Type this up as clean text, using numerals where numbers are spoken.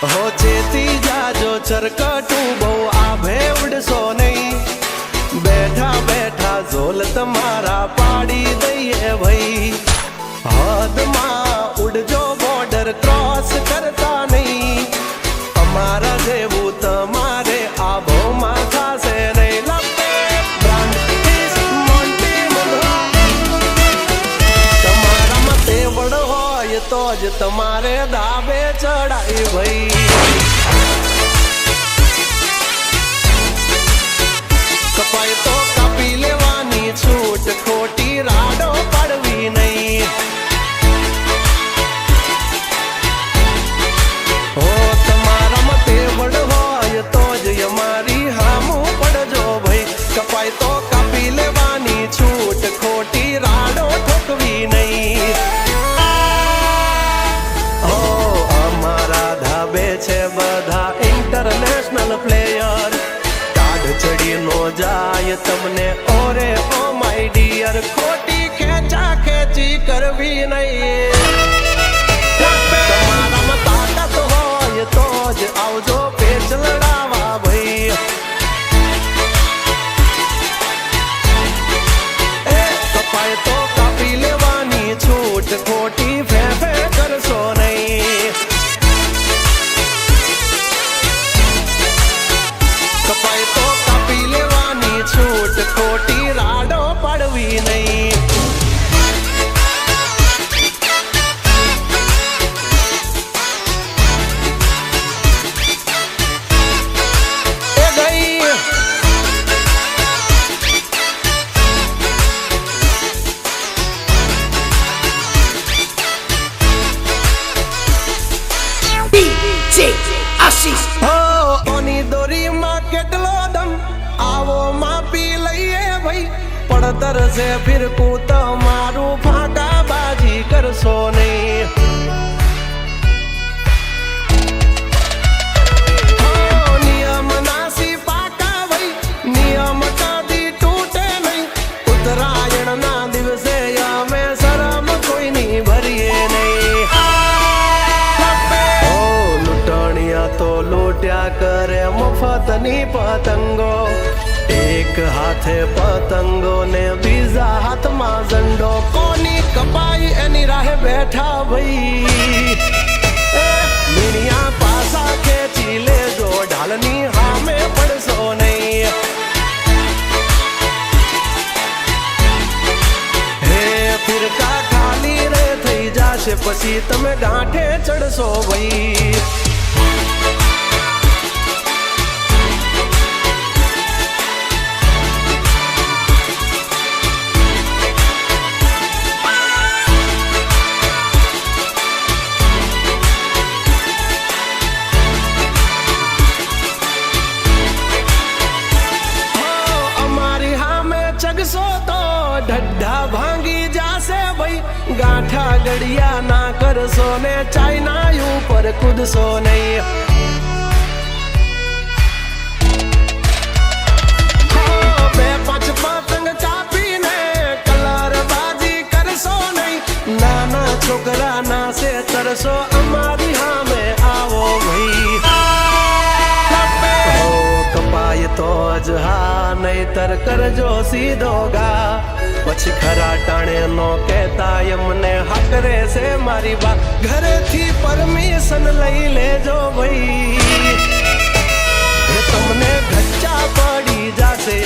हो चेती जाजो चरकटू बहु आभे उड़सो नहीं बैठा बैठा झोल तुम्हारा पाड़ी दइए भाई हद मां उड़जो बॉर्डर क्रॉस करता नहीं हमारा जेबू तुम्हारे आभो माथा से नहीं लगते ब्रांड इस मोंटी मुंडा तुम्हारा मते बड़ो होय तो ज तुम्हारे दाबे चढ़ाई भाई कपाई तो कापी लेवानी छूट खोटी राडो पड़वी नहीं हो तुम्हारा मते बड़ होय तो ज हमारी हामू पड़ जो भाई कपाई तो कापी लेवानी छूट खोटी राडो ठोकवी नहीं बधा इंटरनेशनल प्लेयर कार्ड चढ़ी नो जाय तमने ओरे ओ माय डियर खोटी खेचा खेची करवी नहीं तुम्हारा में ताकत होय तो ज आवजो पेच लड़ावा भाई कपाय तो कापी लेवानी छूट खोटी फे करसो नहीं कपाई तो कापी लेवानी छूट खोटी राडो पड़वी नहीं पड़तर से फिर कूत मारू फाका बाजी कर सोने नियम नासी पाका भाई नियम कदी टूटे नहीं उत्तरायण ना दिवसे या में शरम कोई नहीं भरिए नहीं ओ लुटानिया तो लूट्या करे मुफ्त नी पतंगो एक हाथे पतंगो ने बीजा हाथ में झंडो कोनी कपाई एनी राहे बैठा भई मिनिया पासा खेची ले जो ढालनी हामे पड़सो नहीं हे फिर का खाली रे थई जाशे पछी तमे गांठे चढ़सो भई ढड्ढा भांगी जासे भाई गांठा गड़िया ना कर सोने चाइना यू पर खुद सो नहीं पांच पतंग चापी ने कलर बाजी कर सो नहीं नाना छोकरा ना से तरसो हमारी हाँ में आवो भाई कपाय तो जहा नहीं तर कर जो सीधोगा पछ खरा टाणे नो कहता यमने हकरे से मारी बात घरे थी परमिशन लई ले जो भाई तुमने घच्चा पड़ी जासे